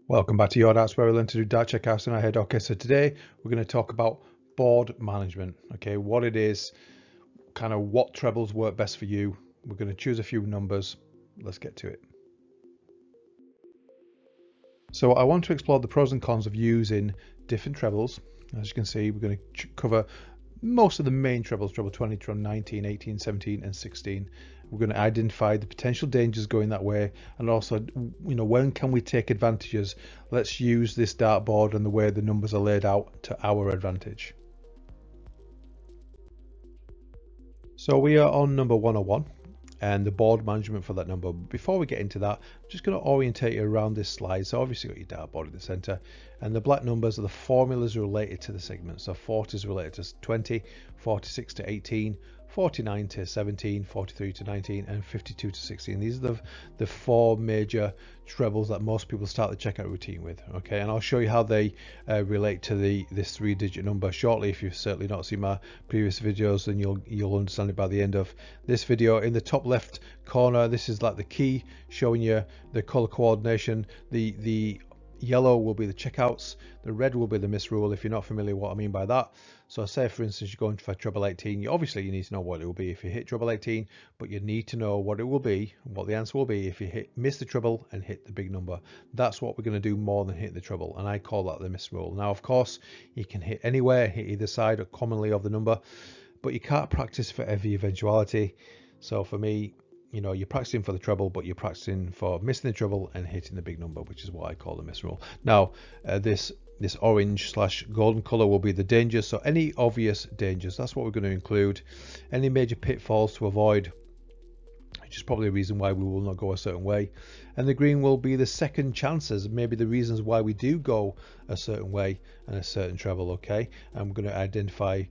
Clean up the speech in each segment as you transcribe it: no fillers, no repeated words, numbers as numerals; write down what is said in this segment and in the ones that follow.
Welcome back to Your Darts, where we learn to do dart checkouts in our head. Okay, so today we're going to talk about board management. Okay, what it is, kind of what trebles work best for you. We're going to choose a few numbers. Let's get to it. So I want to explore the pros and cons of using different trebles. As you can see, we're going to cover most of the main trebles: treble 20, treble 19, 18, 17 and 16. We're going to identify the potential dangers going that way, and also, when can we take advantages? Let's use this dartboard and the way the numbers are laid out to our advantage. So we are on number 101 and the board management for that number. Before we get into that, I'm just going to orientate you around this slide. So obviously you've got your dartboard in the center, and the black numbers are the formulas related to the segments. So 40 is related to 20, 46 to 18, 49 to 17, 43 to 19 and 52 to 16. These are the four major trebles that most people start the checkout routine with. Okay, and I'll show you how they relate to this 3-digit number shortly. If you've certainly not seen my previous videos, then you'll understand it by the end of this video. In the top left corner, this is like the key showing you the color coordination. The yellow will be the checkouts, the red will be the miss rule, if you're not familiar what I mean by that. So say for instance you're going for treble 18, you need to know what it will be if you hit treble 18, but you need to know what it will be, what the answer will be if you miss the treble and hit the big number. That's what we're going to do more than hit the treble, and I call that the miss rule. Now of course you can hit anywhere, hit either side or commonly of the number, but you can't practice for every eventuality. So for me, you're practicing for the treble, but you're practicing for missing the treble and hitting the big number, which is what I call the miss rule. Now, this orange / golden color will be the dangers. So any obvious dangers, that's what we're going to include. Any major pitfalls to avoid, which is probably a reason why we will not go a certain way. And the green will be the second chances, maybe the reasons why we do go a certain way and a certain treble. Okay, I'm going to identify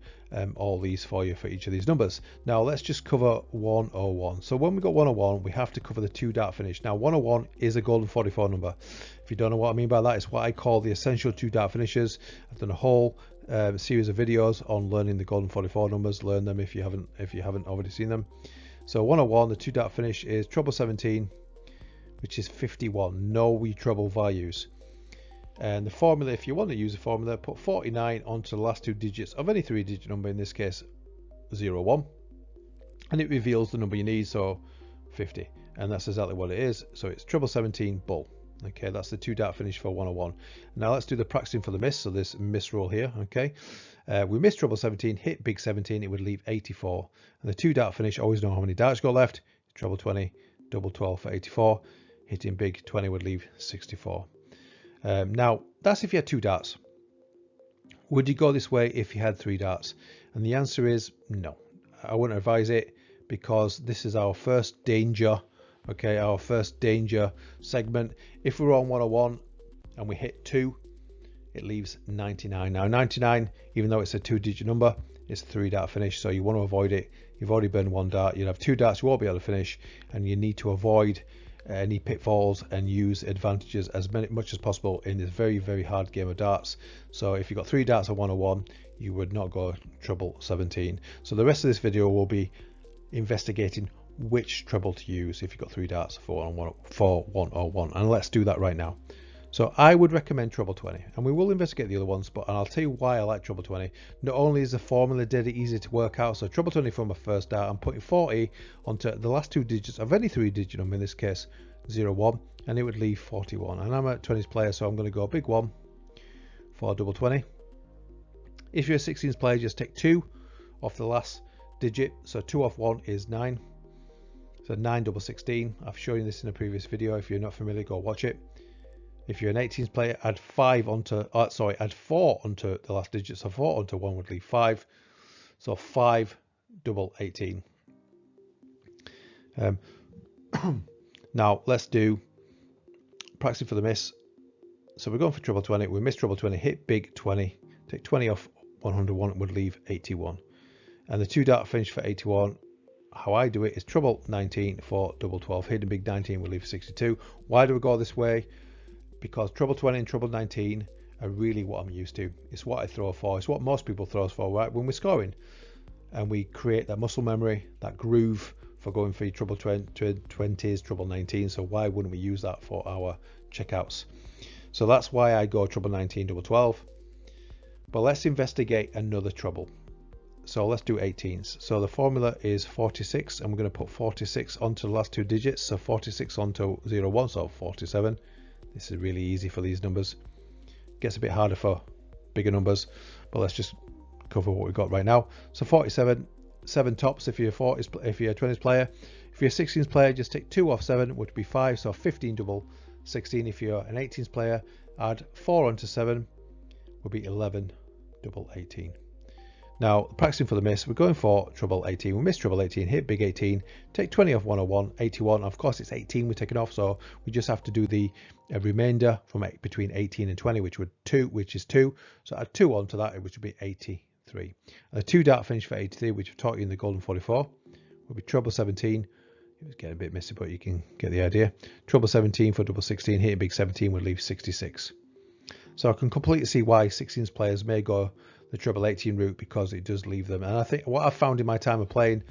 all these for you for each of these numbers. Now let's just cover 101. So when we got 101, we have to cover the 2-dart finish. Now 101 is a golden 44 number. If you don't know what I mean by that, it's what I call the essential 2-dart finishes. I've done a whole series of videos on learning the golden 44 numbers. Learn them if you haven't already seen them. So 101, the 2-dart finish is treble 17, which is 51. No treble values. And the formula, if you want to use a formula, put 49 onto the last 2 digits of any 3-digit number, in this case 01, and it reveals the number you need, so 50. And that's exactly what it is. So it's treble 17 bull. Okay, that's the 2-dart finish for 101. Now let's do the practicing for the miss. So this miss rule here. Okay, we missed treble 17, hit big 17, it would leave 84. And the 2-dart finish, always know how many darts got left. Treble 20, double 12 for 84. Hitting big 20 would leave 64. Now that's if you had 2 darts. Would you go this way if you had 3 darts? And the answer is no. I wouldn't advise it, because this is our first danger. Okay, our first danger segment. If we're on 101 and we hit 2, it leaves 99. Now 99, even though it's a 2-digit number, it's a 3-dart finish, so you want to avoid it. You've already burned 1 dart, you'll have 2 darts you won't be able to finish, and you need to avoid any pitfalls and use advantages as much as possible in this very, very hard game of darts. So if you've got 3 darts at 101, you would not go treble 17. So the rest of this video will be investigating which treble to use if you've got 3 darts for 101, and let's do that right now. So I would recommend treble 20, and we will investigate the other ones, but I'll tell you why I like treble 20. Not only is the formula dead easy to work out, so treble 20 for my first dart, I'm putting 40 onto the last 2 digits of any 3-digit number, in this case 01, and it would leave 41. And I'm a 20s player, so I'm going to go big 1 for double 20. If you're a 16s player, just take 2 off the last digit, so 2 off 1 is 9. So 9 double 16. I've shown you this in a previous video. If you're not familiar, go watch it. If you're an 18s player, add 4 onto the last digit. So 4 onto 1 would leave 5. So 5 double 18. Now let's do practicing for the miss. So we're going for treble 20. We missed treble 20, hit big 20. Take 20 off 101, would leave 81. And the 2-dart finish for 81, how I do it is treble 19 for double 12. Hitting big 19 will leave 62. Why do we go this way? Because treble 20 and treble 19 are really what I'm used to. It's what I throw for. It's what most people throw for, right? When we're scoring, and we create that muscle memory, that groove for going for your treble 20s, treble 19. So why wouldn't we use that for our checkouts? So that's why I go treble 19, double 12. But let's investigate another treble. So let's do 18s. So the formula is 46, and we're going to put 46 onto the last two digits. So 46 onto 01, so 47. This is really easy for these numbers. Gets a bit harder for bigger numbers, but let's just cover what we've got right now. So 47, 7 tops if you're a 20s player. If you're a 16s player, just take 2 off 7, which would be 5, so 15 double 16. If you're an 18s player, add 4 onto 7, would be 11 double 18. Now, practicing for the miss, we're going for treble 18. We miss treble 18, hit big 18, take 20 off 101, 81. Of course, it's 18 we're taking off, so we just have to do the remainder from between 18 and 20, which is 2. So add 2 onto that, which would be 83. And the 2 dart finish for 83, which I've taught you in the Golden 44, will be treble 17. It was getting a bit messy, but you can get the idea. Treble 17 for double 16, hitting big 17 would leave 66. So I can completely see why 16s players may go the treble 18 route, because it does leave them. And I think what I've found in my time of playing,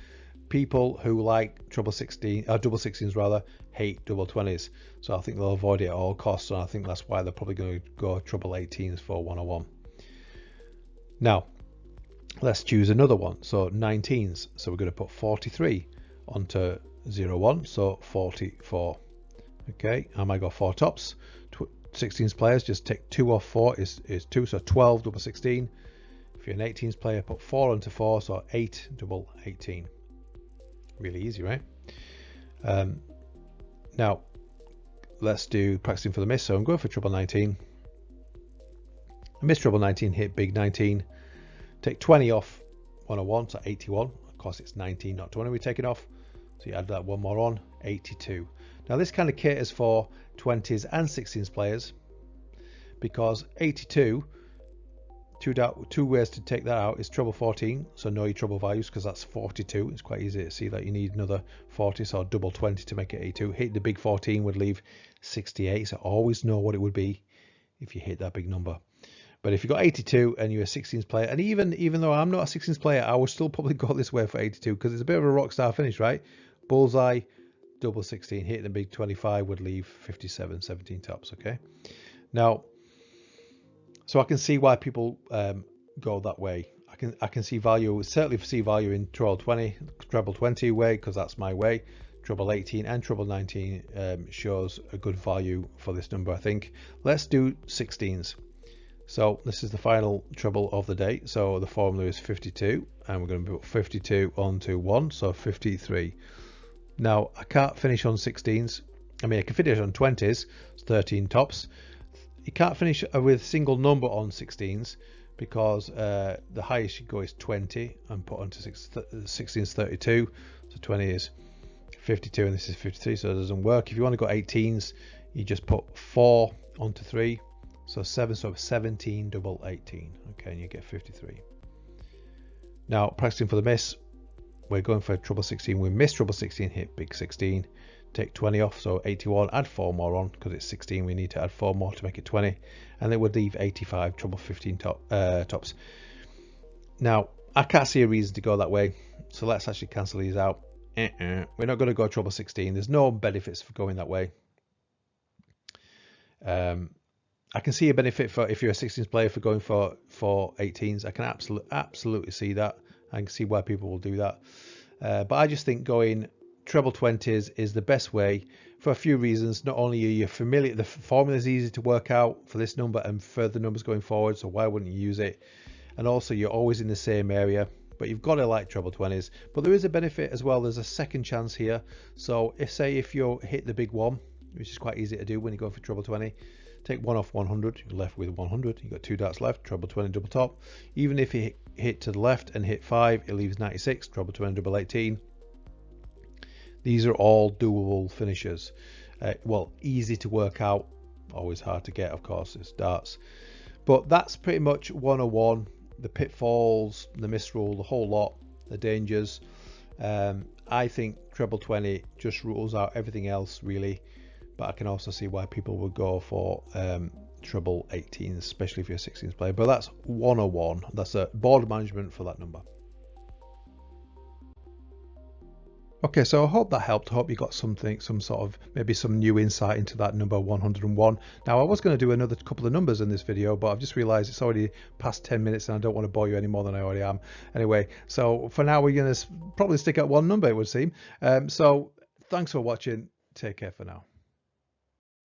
people who like double 16s rather, hate double 20s. So I think they'll avoid it at all costs, and I think that's why they're probably going to go treble 18s for 101. Now, let's choose another one. So 19s. So we're going to put 43 onto 01, so 44. Okay, I might go 4 tops. 16s players, just take 2 off 4 is 2, so 12 double 16. If you're an 18s player, put 4 onto 4, so 8 double 18. Really easy, right? Now, let's do practicing for the miss. So I'm going for treble 19. I miss treble 19, hit big 19. Take 20 off 101, so 81. Of course, it's 19, not 20 we're taking off. So you add that one more on, 82. Now, this kind of caters for 20s and 16s players, because 82, two ways to take that out is treble 14, so know your treble values, because that's 42. It's quite easy to see that you need another 40, so double 20 to make it 82. Hit the big 14 would leave 68, so always know what it would be if you hit that big number. But if you got 82 and you're a 16s player, and even though I'm not a 16s player, I would still probably go this way for 82, because it's a bit of a rock star finish, right? Bullseye, double 16, hitting the big 25 would leave 57, 17 tops. Okay, now, so I can see why people go that way. I can see value, certainly see value in treble 20 way, because that's my way. Treble 18 and treble 19 shows a good value for this number, I think. Let's do 16s. So this is the final treble of the day. So the formula is 52, and we're going to put 52 onto 1, so 53. Now, I can't finish on 16s. I mean, I can finish on 20s, 13 tops. You can't finish with a single number on 16s, because the highest you go is 20, and put onto 16 is 32. So 20 is 52, and this is 53, so it doesn't work. If you want to go 18s, you just put 4 onto 3. So 7, so 17 double 18. Okay, and you get 53. Now, practicing for the miss, we're going for treble 16. We miss treble 16, hit big 16. Take 20 off, so 81. Add 4 more on, because it's 16. We need to add 4 more to make it 20. And it would leave 85, treble 15 tops. Now, I can't see a reason to go that way. So let's actually cancel these out. We're not going to go treble 16. There's no benefits for going that way. I can see a benefit for if you're a 16s player for going for 18s. I can absolutely see that. I can see why people will do that. But I just think going treble 20s is the best way for a few reasons. Not only are you familiar, the formula is easy to work out for this number and further numbers going forward, so why wouldn't you use it? And also, you're always in the same area, but you've got to like treble 20s. But there is a benefit as well. There's a second chance here. So if you hit the big 1, which is quite easy to do when you go for treble 20, take 1 off 100, you're left with 100. You've got 2 darts left, treble 20 double top. Even if you hit to the left and hit 5, it leaves 96, treble 20 double 18. These are all doable finishes. Well, easy to work out, always hard to get, of course, it's darts. But that's pretty much 101, the pitfalls, the misrule, the whole lot, the dangers. I think treble 20 just rules out everything else, really. But I can also see why people would go for treble 18, especially if you're a 16s player. But that's 101. That's a board management for that number. Okay, so I hope that helped. I hope you got something, some sort of, maybe some new insight into that number 101. Now, I was going to do another couple of numbers in this video, but I've just realized it's already past 10 minutes and I don't want to bore you any more than I already am. Anyway, so for now, we're going to probably stick at one number, it would seem. So thanks for watching. Take care for now.